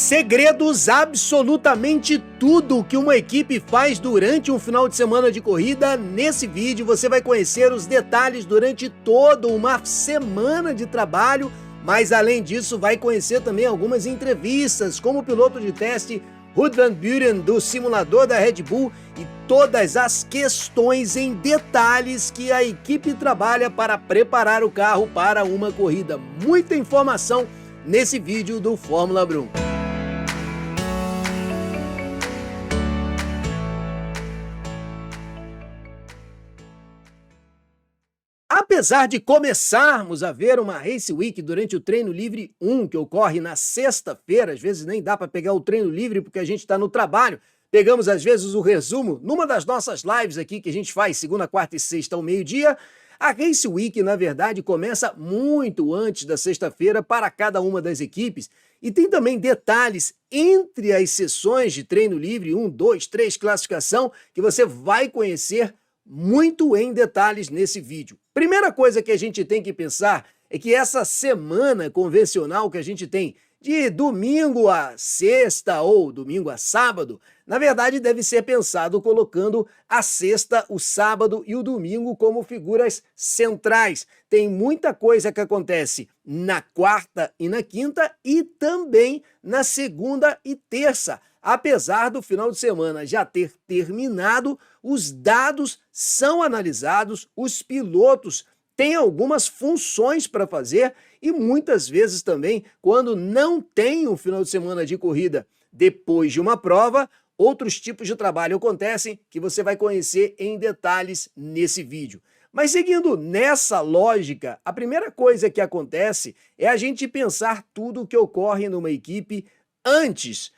Segredos, absolutamente tudo que uma equipe faz durante um final de semana de corrida. Nesse vídeo você vai conhecer os detalhes durante toda uma semana de trabalho, mas além disso vai conhecer também algumas entrevistas como o piloto de teste Ruud van Buren do simulador da Red Bull e todas as questões em detalhes que a equipe trabalha para preparar o carro para uma corrida. Muita informação nesse vídeo do Fórmula Brum. Apesar de começarmos a ver uma Race Week durante o Treino Livre 1, que ocorre na sexta-feira, às vezes nem dá para pegar o treino livre porque a gente está no trabalho, pegamos às vezes o resumo numa das nossas lives aqui que a gente faz segunda, quarta e sexta ao meio-dia. A Race Week, na verdade, começa muito antes da sexta-feira para cada uma das equipes e tem também detalhes entre as sessões de Treino Livre 1, 2, 3, classificação, que você vai conhecer muito em detalhes nesse vídeo. Primeira coisa que a gente tem que pensar é que essa semana convencional que a gente tem de domingo a sexta ou domingo a sábado, na verdade deve ser pensado colocando a sexta, o sábado e o domingo como figuras centrais. Tem muita coisa que acontece na quarta e na quinta e também na segunda e terça. Apesar do final de semana já ter terminado, os dados são analisados, os pilotos têm algumas funções para fazer e muitas vezes também, quando não tem um final de semana de corrida depois de uma prova, outros tipos de trabalho acontecem que você vai conhecer em detalhes nesse vídeo. Mas seguindo nessa lógica, a primeira coisa que acontece é a gente pensar tudo o que ocorre numa equipe antes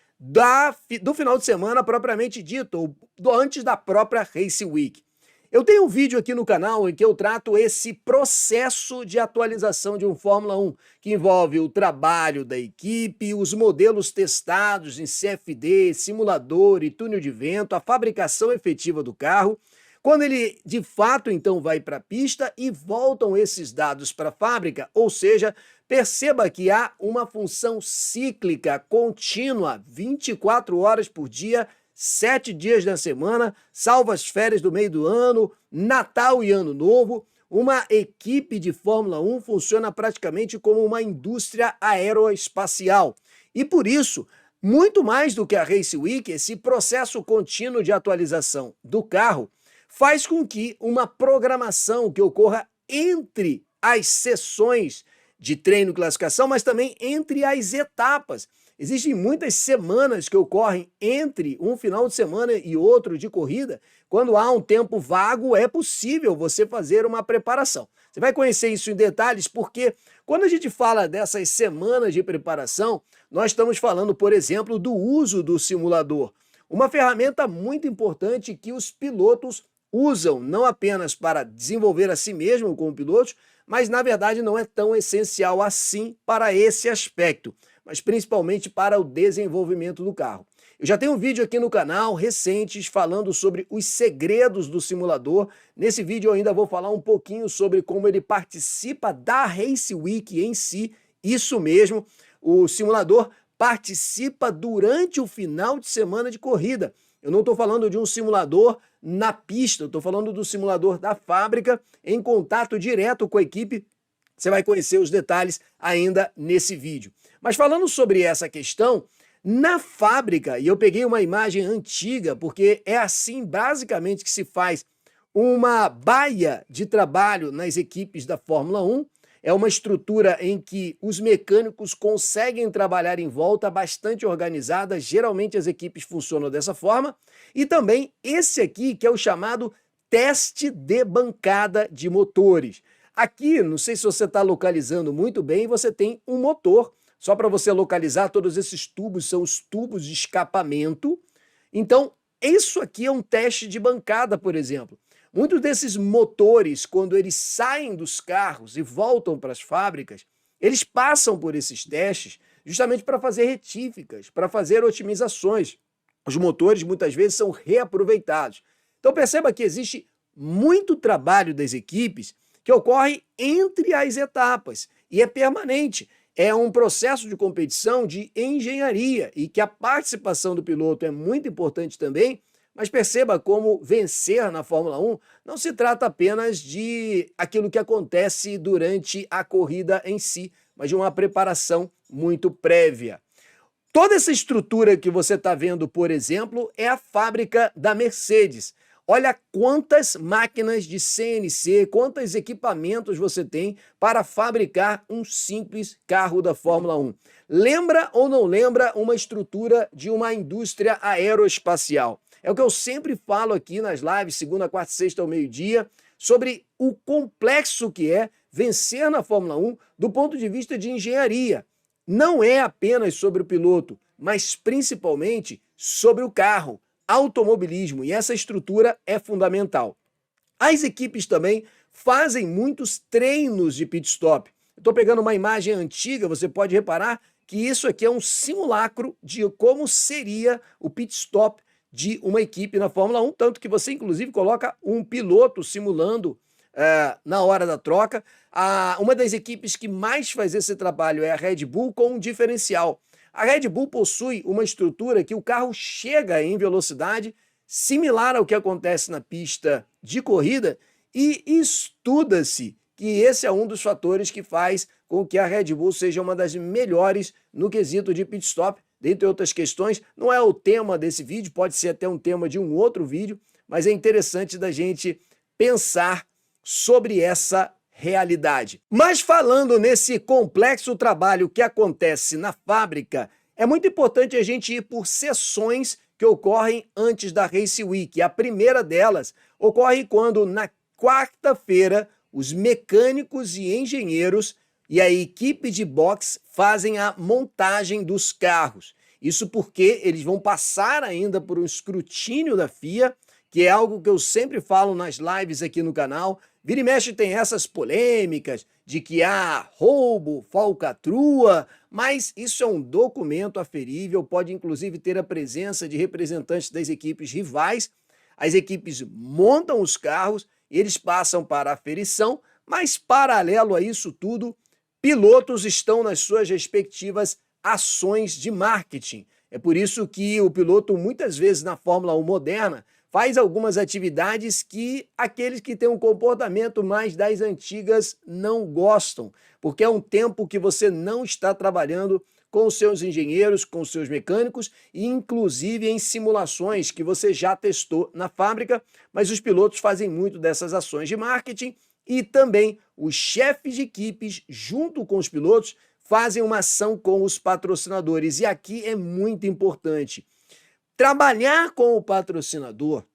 do final de semana propriamente dito, ou antes da própria Race Week. Eu tenho um vídeo aqui no canal em que eu trato esse processo de atualização de um Fórmula 1, que envolve o trabalho da equipe, os modelos testados em CFD, simulador e túnel de vento, a fabricação efetiva do carro, quando ele de fato então vai para a pista e voltam esses dados para a fábrica, ou seja, perceba que há uma função cíclica contínua, 24 horas por dia, 7 dias da semana, salvo as férias do meio do ano, Natal e Ano Novo. Uma equipe de Fórmula 1 funciona praticamente como uma indústria aeroespacial. E por isso, muito mais do que a Race Week, esse processo contínuo de atualização do carro faz com que uma programação que ocorra entre as sessões de treino e classificação, mas também entre as etapas. Existem muitas semanas que ocorrem entre um final de semana e outro de corrida. Quando há um tempo vago, é possível você fazer uma preparação. Você vai conhecer isso em detalhes porque quando a gente fala dessas semanas de preparação, nós estamos falando, por exemplo, do uso do simulador. Uma ferramenta muito importante que os pilotos usam não apenas para desenvolver a si mesmo como pilotos, mas na verdade não é tão essencial assim para esse aspecto, mas principalmente para o desenvolvimento do carro. Eu já tenho um vídeo aqui no canal recentes falando sobre os segredos do simulador. Nesse vídeo eu ainda vou falar um pouquinho sobre como ele participa da Race Week em si. Isso mesmo, o simulador participa durante o final de semana de corrida. Eu não estou falando de um simulador na pista, eu estou falando do simulador da fábrica em contato direto com a equipe. Você vai conhecer os detalhes ainda nesse vídeo. Mas falando sobre essa questão, na fábrica, e eu peguei uma imagem antiga, porque é assim basicamente que se faz uma baia de trabalho nas equipes da Fórmula 1, é uma estrutura em que os mecânicos conseguem trabalhar em volta, bastante organizada, geralmente as equipes funcionam dessa forma, e também esse aqui que é o chamado teste de bancada de motores. Aqui, não sei se você está localizando muito bem, você tem um motor, só para você localizar, todos esses tubos são os tubos de escapamento. Então, isso aqui é um teste de bancada, por exemplo. Muitos desses motores, quando eles saem dos carros e voltam para as fábricas, eles passam por esses testes justamente para fazer retíficas, para fazer otimizações. Os motores muitas vezes são reaproveitados. Então perceba que existe muito trabalho das equipes que ocorre entre as etapas e é permanente. é um processo de competição de engenharia e que a participação do piloto é muito importante também, mas perceba como vencer na Fórmula 1 não se trata apenas de aquilo que acontece durante a corrida em si, mas de uma preparação muito prévia. Toda essa estrutura que você está vendo, por exemplo, é a fábrica da Mercedes. Olha quantas máquinas de CNC, quantos equipamentos você tem para fabricar um simples carro da Fórmula 1. Lembra ou não lembra uma estrutura de uma indústria aeroespacial? É o que eu sempre falo aqui nas lives, segunda, quarta e sexta ao meio-dia, sobre o complexo que é vencer na Fórmula 1 do ponto de vista de engenharia. Não é apenas sobre o piloto, mas principalmente sobre o carro, automobilismo, e essa estrutura é fundamental. As equipes também fazem muitos treinos de pit stop. Estou pegando uma imagem antiga, você pode reparar que isso aqui é um simulacro de como seria o pit stop de uma equipe na Fórmula 1, tanto que você inclusive coloca um piloto simulando na hora da troca. Uma das equipes que mais faz esse trabalho é a Red Bull, com um diferencial. A Red Bull possui uma estrutura que o carro chega em velocidade similar ao que acontece na pista de corrida e estuda-se que esse é um dos fatores que faz com que a Red Bull seja uma das melhores no quesito de pit stop. Dentre outras questões, não é o tema desse vídeo, pode ser até um tema de um outro vídeo, mas é interessante da gente pensar sobre essa realidade. Mas falando nesse complexo trabalho que acontece na fábrica, é muito importante a gente ir por sessões que ocorrem antes da Race Week. A primeira delas ocorre quando, na quarta-feira, os mecânicos e engenheiros e a equipe de boxe fazem a montagem dos carros. Isso porque eles vão passar ainda por um escrutínio da FIA, que é algo que eu sempre falo nas lives aqui no canal. Vira e mexe tem essas polêmicas de que há roubo, falcatrua, mas isso é um documento aferível, pode inclusive ter a presença de representantes das equipes rivais. As equipes montam os carros, eles passam para a aferição, mas paralelo a isso tudo, pilotos estão nas suas respectivas ações de marketing. É por isso que o piloto, muitas vezes na Fórmula 1 moderna, faz algumas atividades que aqueles que têm um comportamento mais das antigas não gostam, porque é um tempo que você não está trabalhando com os seus engenheiros, com os seus mecânicos e inclusive em simulações que você já testou na fábrica, mas os pilotos fazem muito dessas ações de marketing e também os chefes de equipes, junto com os pilotos, fazem uma ação com os patrocinadores. E aqui é muito importante. Trabalhar com o patrocinador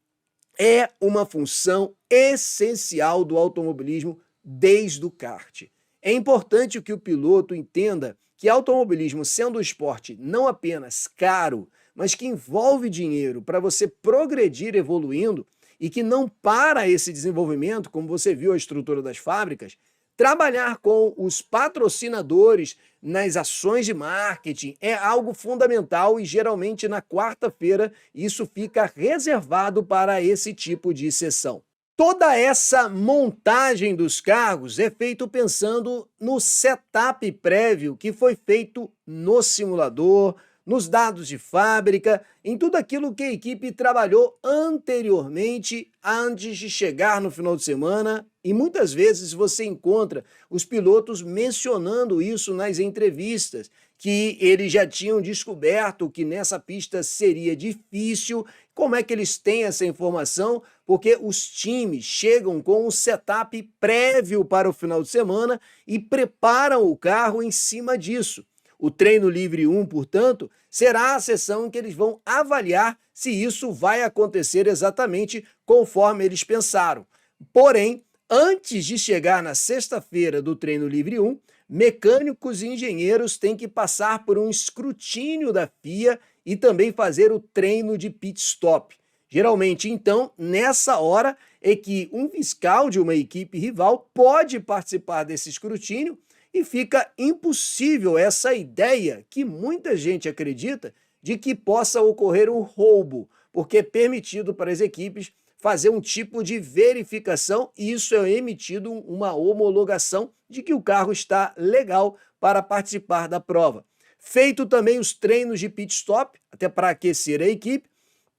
é uma função essencial do automobilismo desde o kart. É importante que o piloto entenda que automobilismo, sendo um esporte não apenas caro, mas que envolve dinheiro para você progredir evoluindo e que não para esse desenvolvimento, como você viu a estrutura das fábricas, trabalhar com os patrocinadores nas ações de marketing é algo fundamental e geralmente na quarta-feira isso fica reservado para esse tipo de sessão. Toda essa montagem dos carros é feito pensando no setup prévio que foi feito no simulador, nos dados de fábrica, em tudo aquilo que a equipe trabalhou anteriormente, antes de chegar no final de semana, e muitas vezes você encontra os pilotos mencionando isso nas entrevistas, que eles já tinham descoberto que nessa pista seria difícil. Como é que eles têm essa informação? Porque os times chegam com um setup prévio para o final de semana e preparam o carro em cima disso. O treino livre 1, portanto, será a sessão em que eles vão avaliar se isso vai acontecer exatamente conforme eles pensaram. Porém, antes de chegar na sexta-feira do treino livre 1, mecânicos e engenheiros têm que passar por um escrutínio da FIA e também fazer o treino de pit stop. Geralmente, então, nessa hora é que um fiscal de uma equipe rival pode participar desse escrutínio e fica impossível essa ideia que muita gente acredita de que possa ocorrer um roubo, porque é permitido para as equipes fazer um tipo de verificação e isso é emitido uma homologação de que o carro está legal para participar da prova. Feito também os treinos de pit stop, até para aquecer a equipe,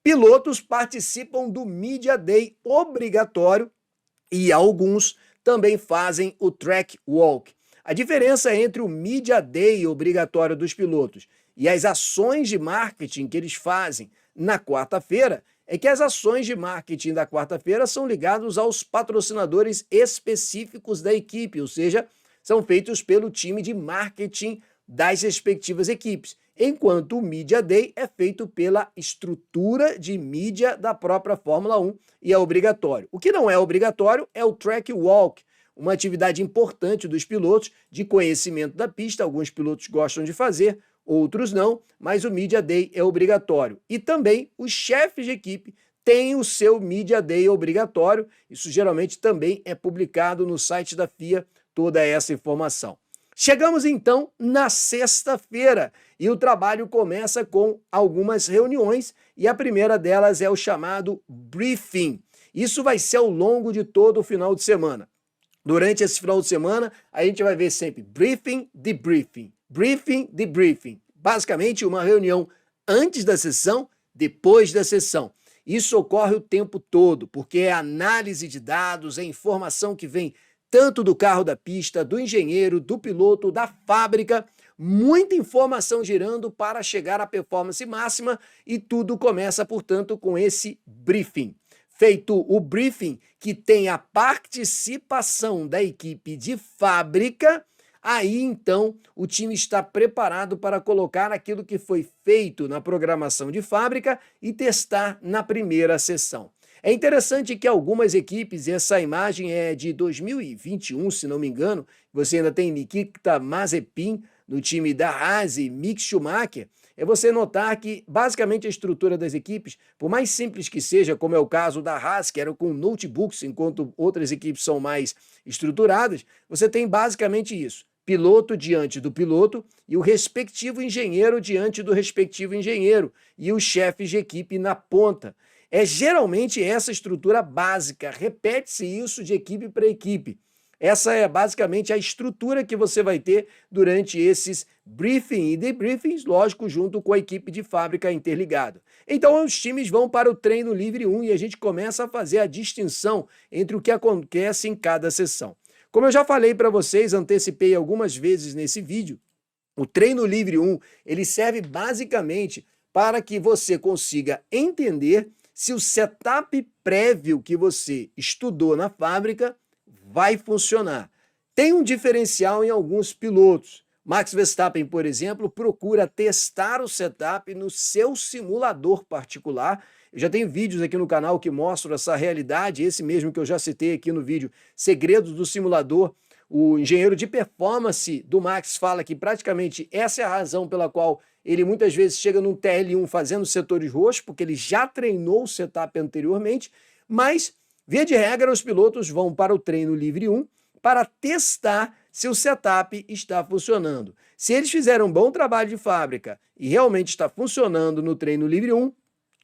pilotos participam do Media Day obrigatório e alguns também fazem o track walk. A diferença entre o Media Day obrigatório dos pilotos e as ações de marketing que eles fazem na quarta-feira é que as ações de marketing da quarta-feira são ligadas aos patrocinadores específicos da equipe, ou seja, são feitos pelo time de marketing das respectivas equipes, enquanto o Media Day é feito pela estrutura de mídia da própria Fórmula 1 e é obrigatório. O que não é obrigatório é o track walk, uma atividade importante dos pilotos de conhecimento da pista. Alguns pilotos gostam de fazer, outros não, mas o Media Day é obrigatório. E também os chefes de equipe têm o seu Media Day obrigatório. Isso geralmente também é publicado no site da FIA, toda essa informação. Chegamos então na sexta-feira e o trabalho começa com algumas reuniões e a primeira delas é o chamado briefing. Isso vai ser ao longo de todo o final de semana. Durante esse final de semana, a gente vai ver sempre briefing, debriefing, briefing, debriefing. Basicamente, uma reunião antes da sessão, depois da sessão. Isso ocorre o tempo todo, porque é análise de dados, é informação que vem tanto do carro da pista, do engenheiro, do piloto, da fábrica, muita informação girando para chegar à performance máxima e tudo começa, portanto, com esse briefing. Feito o briefing, que tem a participação da equipe de fábrica, aí então o time está preparado para colocar aquilo que foi feito na programação de fábrica e testar na primeira sessão. É interessante que algumas equipes, essa imagem é de 2021, se não me engano, você ainda tem Nikita Mazepin no time da Haas e Mick Schumacher, é você notar que basicamente a estrutura das equipes, por mais simples que seja, como é o caso da Haas, que era com notebooks, enquanto outras equipes são mais estruturadas, você tem basicamente isso. Piloto diante do piloto e o respectivo engenheiro diante do respectivo engenheiro e os chefes de equipe na ponta. É geralmente essa estrutura básica, repete-se isso de equipe para equipe. Essa é basicamente a estrutura que você vai ter durante esses briefing e debriefings, lógico, junto com a equipe de fábrica interligada. Então os times vão para o treino livre 1 e a gente começa a fazer a distinção entre o que acontece em cada sessão. Como eu já falei para vocês, antecipei algumas vezes nesse vídeo, o treino livre 1, ele serve basicamente para que você consiga entender se o setup prévio que você estudou na fábrica vai funcionar. Tem um diferencial em alguns pilotos. Max Verstappen, por exemplo, procura testar o setup no seu simulador particular. Eu já tenho vídeos aqui no canal que mostram essa realidade, esse mesmo que eu já citei aqui no vídeo, Segredos do Simulador. O engenheiro de performance do Max fala que praticamente essa é a razão pela qual ele muitas vezes chega num TL1 fazendo setores roxos, porque ele já treinou o setup anteriormente, mas, via de regra, os pilotos vão para o treino livre 1 para testar se o setup está funcionando. Se eles fizeram um bom trabalho de fábrica e realmente está funcionando no treino livre 1,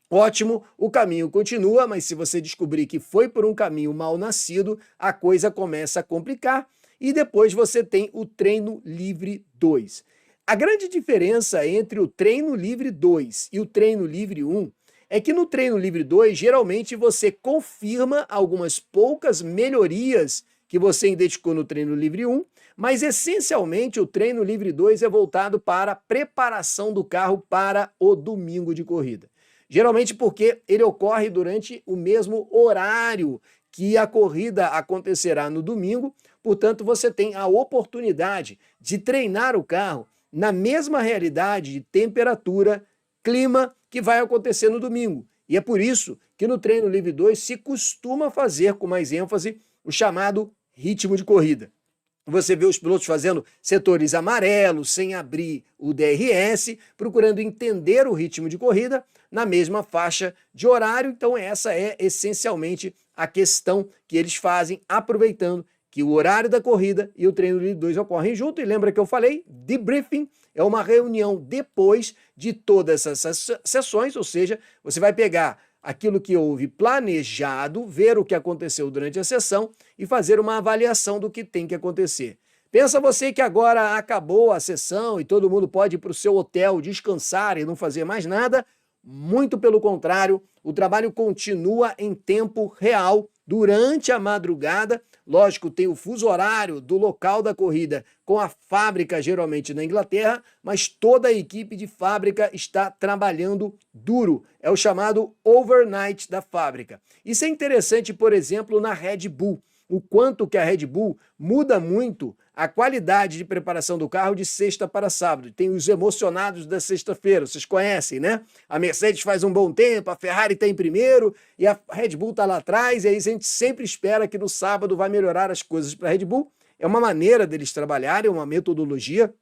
ótimo, o caminho continua, mas se você descobrir que foi por um caminho mal nascido, a coisa começa a complicar e depois você tem o treino livre 2. A grande diferença entre o treino livre 2 e o treino livre 1 é que no treino livre 2, geralmente você confirma algumas poucas melhorias que você identificou no treino livre 1, mas essencialmente o treino livre 2 é voltado para a preparação do carro para o domingo de corrida. Geralmente porque ele ocorre durante o mesmo horário que a corrida acontecerá no domingo, portanto você tem a oportunidade de treinar o carro na mesma realidade de temperatura, clima que vai acontecer no domingo. E é por isso que no treino livre 2 se costuma fazer com mais ênfase o chamado ritmo de corrida. Você vê os pilotos fazendo setores amarelos, sem abrir o DRS, procurando entender o ritmo de corrida na mesma faixa de horário. Então essa é essencialmente a questão que eles fazem, aproveitando que o horário da corrida e o treino livre 2 ocorrem junto. E lembra que eu falei? Debriefing é uma reunião depois de todas essas sessões, ou seja, você vai pegar aquilo que houve planejado, ver o que aconteceu durante a sessão e fazer uma avaliação do que tem que acontecer. Pensa você que agora acabou a sessão e todo mundo pode ir para o seu hotel descansar e não fazer mais nada? Muito pelo contrário, o trabalho continua em tempo real durante a madrugada. Lógico, tem o fuso horário do local da corrida com a fábrica, geralmente na Inglaterra, mas toda a equipe de fábrica está trabalhando duro. É o chamado overnight da fábrica. Isso é interessante, por exemplo, na Red Bull. O quanto que a Red Bull muda muito a qualidade de preparação do carro de sexta para sábado. Tem os emocionados da sexta-feira, vocês conhecem, né? A Mercedes faz um bom tempo, a Ferrari está em primeiro e a Red Bull está lá atrás, e aí a gente sempre espera que no sábado vai melhorar as coisas para a Red Bull. É uma maneira deles trabalharem, é uma metodologia.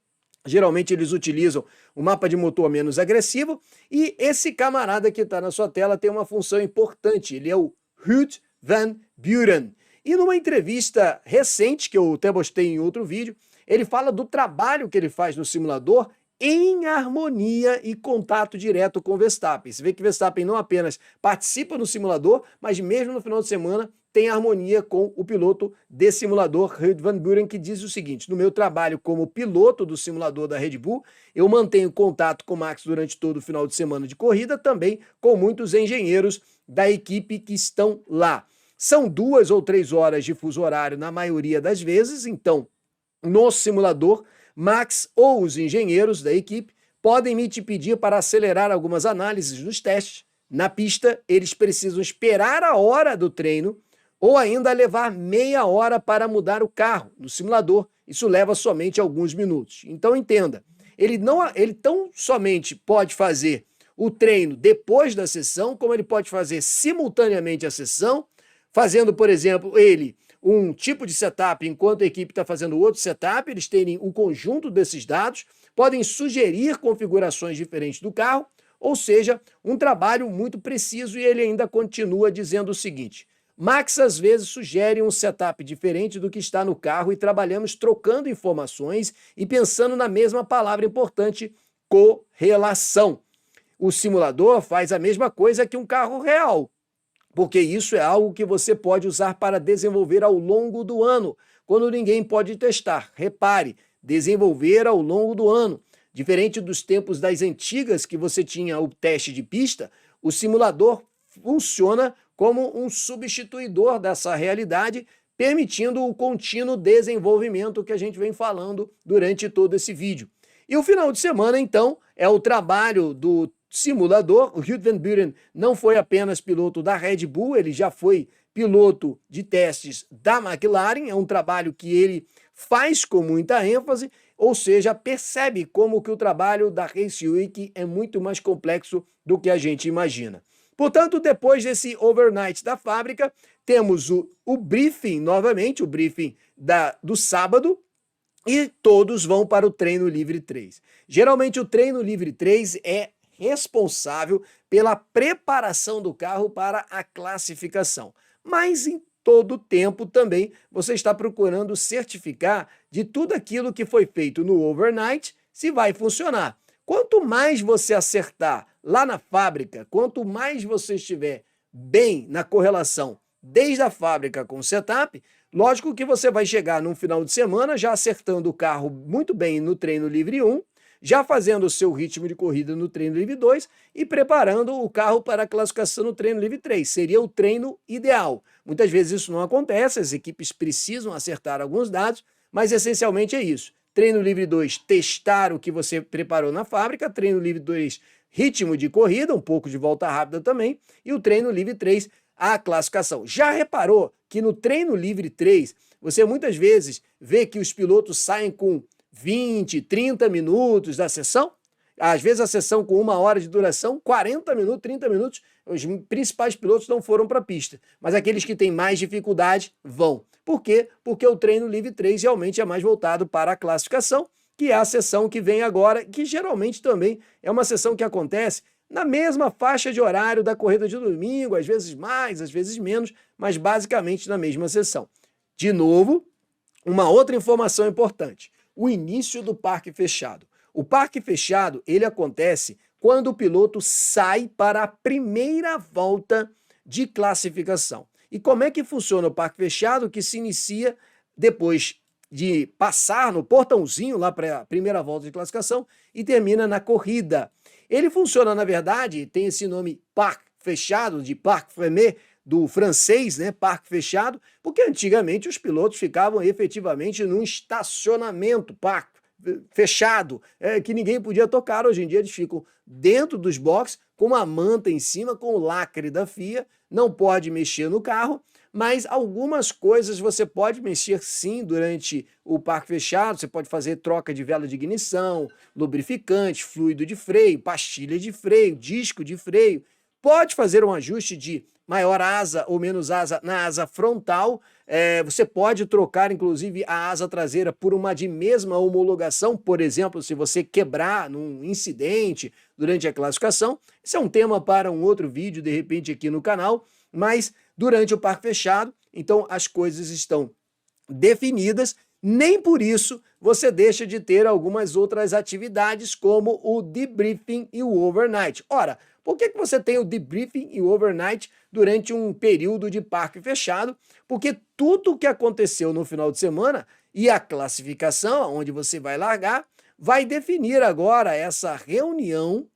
Geralmente eles utilizam o mapa de motor menos agressivo, e esse camarada que está na sua tela tem uma função importante, ele é o Ruud van Buren. E numa entrevista recente, que eu até postei em outro vídeo, ele fala do trabalho que ele faz no simulador em harmonia e contato direto com o Verstappen. Você vê que o Verstappen não apenas participa no simulador, mas mesmo no final de semana tem harmonia com o piloto de simulador, Ruud van Buren, que diz o seguinte: no meu trabalho como piloto do simulador da Red Bull, eu mantenho contato com o Max durante todo o final de semana de corrida, também com muitos engenheiros da equipe que estão lá. São 2 ou 3 horas de fuso horário na maioria das vezes, então, no simulador, Max ou os engenheiros da equipe podem me te pedir para acelerar algumas análises nos testes. Na pista, eles precisam esperar a hora do treino ou ainda levar meia hora para mudar o carro. No simulador, isso leva somente alguns minutos. Então, entenda, ele tão somente pode fazer o treino depois da sessão, como ele pode fazer simultaneamente a sessão, fazendo, por exemplo, ele um tipo de setup enquanto a equipe está fazendo outro setup, eles terem o conjunto desses dados, podem sugerir configurações diferentes do carro, ou seja, um trabalho muito preciso. E ele ainda continua dizendo o seguinte: Max às vezes sugere um setup diferente do que está no carro e trabalhamos trocando informações e pensando na mesma palavra importante, correlação. O simulador faz a mesma coisa que um carro real, porque isso é algo que você pode usar para desenvolver ao longo do ano, quando ninguém pode testar. Repare, desenvolver ao longo do ano. Diferente dos tempos das antigas que você tinha o teste de pista, o simulador funciona como um substituidor dessa realidade, permitindo o contínuo desenvolvimento que a gente vem falando durante todo esse vídeo. E o final de semana, então, é o trabalho do simulador. O Ruud van Buren não foi apenas piloto da Red Bull, ele já foi piloto de testes da McLaren, é um trabalho que ele faz com muita ênfase, ou seja, percebe como que o trabalho da Race Week é muito mais complexo do que a gente imagina. Portanto, depois desse overnight da fábrica, temos o briefing novamente, o briefing do sábado, e todos vão para o treino livre 3. Geralmente o treino livre 3 é responsável pela preparação do carro para a classificação. Mas em todo tempo também você está procurando certificar de tudo aquilo que foi feito no overnight se vai funcionar. Quanto mais você acertar lá na fábrica, quanto mais você estiver bem na correlação desde a fábrica com o setup, lógico que você vai chegar num final de semana já acertando o carro muito bem no treino livre 1, já fazendo o seu ritmo de corrida no treino livre 2 e preparando o carro para a classificação no treino livre 3. Seria o treino ideal. Muitas vezes isso não acontece, as equipes precisam acertar alguns dados, mas essencialmente é isso. Treino livre 2, testar o que você preparou na fábrica. Treino livre 2, ritmo de corrida, um pouco de volta rápida também. E o treino livre 3, a classificação. Já reparou que no treino livre 3, você muitas vezes vê que os pilotos saem com 20, 30 minutos da sessão? Às vezes a sessão com 1 hora de duração, 40 minutos, 30 minutos, os principais pilotos não foram para a pista, mas aqueles que têm mais dificuldade vão. Por quê? Porque o treino livre 3 realmente é mais voltado para a classificação, que é a sessão que vem agora, que geralmente também é uma sessão que acontece na mesma faixa de horário da corrida de domingo, às vezes mais, às vezes menos, mas basicamente na mesma sessão. De novo, uma outra informação importante: o início do parque fechado. O parque fechado, ele acontece quando o piloto sai para a primeira volta de classificação. E como é que funciona o parque fechado, que se inicia depois de passar no portãozinho lá para a primeira volta de classificação e termina na corrida. Ele funciona, na verdade, tem esse nome parque fechado, de parc fermé, do francês, né, parque fechado, porque antigamente os pilotos ficavam efetivamente num estacionamento, parque fechado, que ninguém podia tocar. Hoje em dia eles ficam dentro dos boxes com uma manta em cima, com o lacre da FIA, não pode mexer no carro, mas algumas coisas você pode mexer sim durante o parque fechado. Você pode fazer troca de vela de ignição, lubrificante, fluido de freio, pastilha de freio, disco de freio, pode fazer um ajuste de maior asa ou menos asa na asa frontal. Você pode trocar, inclusive, a asa traseira por uma de mesma homologação, por exemplo, se você quebrar num incidente durante a classificação. Isso é um tema para um outro vídeo, de repente, aqui no canal, mas durante o parque fechado, então as coisas estão definidas. Nem por isso você deixa de ter algumas outras atividades, como o debriefing e o overnight. Ora, por que você tem o debriefing e o overnight durante um período de parque fechado? Porque tudo o que aconteceu no final de semana e a classificação, onde você vai largar, vai definir agora essa reunião,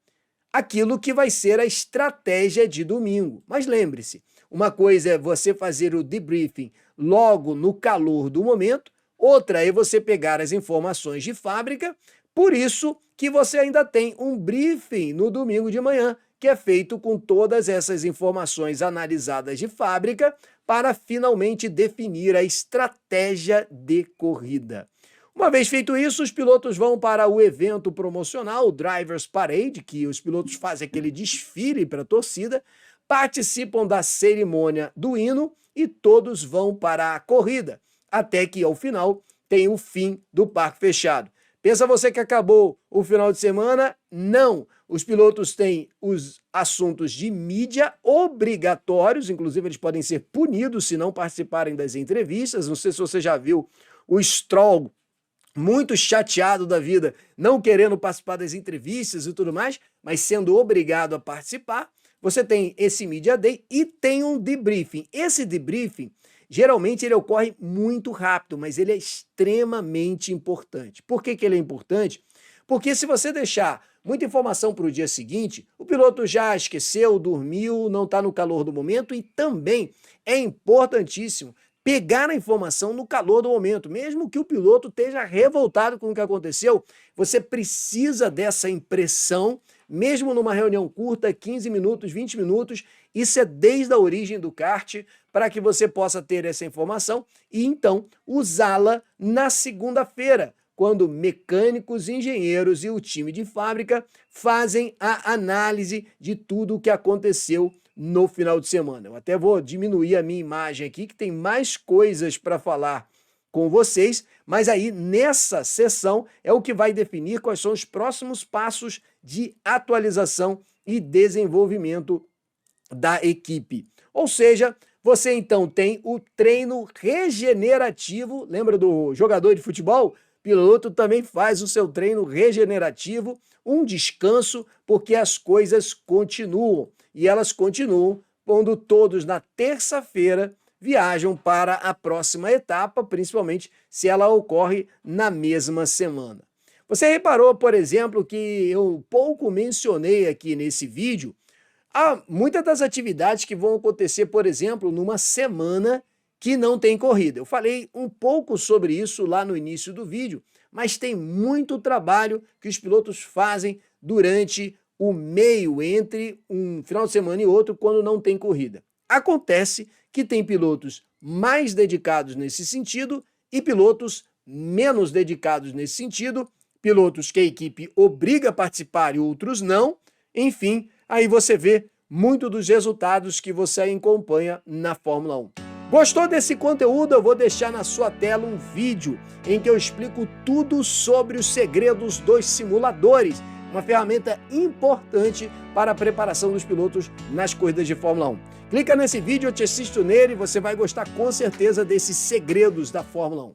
aquilo que vai ser a estratégia de domingo. Mas lembre-se, uma coisa é você fazer o debriefing logo no calor do momento, outra é você pegar as informações de fábrica, por isso que você ainda tem um briefing no domingo de manhã, que é feito com todas essas informações analisadas de fábrica para finalmente definir a estratégia de corrida. Uma vez feito isso, os pilotos vão para o evento promocional, o Drivers Parade, que os pilotos fazem aquele desfile para a torcida, participam da cerimônia do hino e todos vão para a corrida, até que ao final tem o fim do parque fechado. Pensa você que acabou o final de semana? Não! Os pilotos têm os assuntos de mídia obrigatórios, inclusive eles podem ser punidos se não participarem das entrevistas. Não sei se você já viu o Stroll muito chateado da vida, não querendo participar das entrevistas e tudo mais, mas sendo obrigado a participar. Você tem esse Media Day e tem um debriefing. Esse debriefing, geralmente ele ocorre muito rápido, mas ele é extremamente importante. Por que ele é importante? Porque se você deixar muita informação para o dia seguinte, o piloto já esqueceu, dormiu, não está no calor do momento. E também é importantíssimo pegar a informação no calor do momento. Mesmo que o piloto esteja revoltado com o que aconteceu, você precisa dessa impressão, mesmo numa reunião curta, 15 minutos, 20 minutos, isso é desde a origem do kart, para que você possa ter essa informação e então usá-la na segunda-feira, quando mecânicos, engenheiros e o time de fábrica fazem a análise de tudo o que aconteceu no final de semana. Eu até vou diminuir a minha imagem aqui, que tem mais coisas para falar com vocês, mas aí nessa sessão é o que vai definir quais são os próximos passos de atualização e desenvolvimento da equipe. Ou seja, você então tem o treino regenerativo. Lembra do jogador de futebol? Piloto também faz o seu treino regenerativo, um descanso, porque as coisas continuam. E elas continuam quando todos na terça-feira viajam para a próxima etapa, principalmente se ela ocorre na mesma semana. Você reparou, por exemplo, que eu pouco mencionei aqui nesse vídeo, há muitas das atividades que vão acontecer, por exemplo, numa semana que não tem corrida. Eu falei um pouco sobre isso lá no início do vídeo, mas tem muito trabalho que os pilotos fazem durante o meio entre um final de semana e outro, quando não tem corrida. Acontece que tem pilotos mais dedicados nesse sentido e pilotos menos dedicados nesse sentido, pilotos que a equipe obriga a participar e outros não. Enfim, aí você vê muito dos resultados que você acompanha na Fórmula 1. Gostou desse conteúdo? Eu vou deixar na sua tela um vídeo em que eu explico tudo sobre os segredos dos simuladores, uma ferramenta importante para a preparação dos pilotos nas corridas de Fórmula 1. Clica nesse vídeo, eu te assisto nele e você vai gostar com certeza desses segredos da Fórmula 1.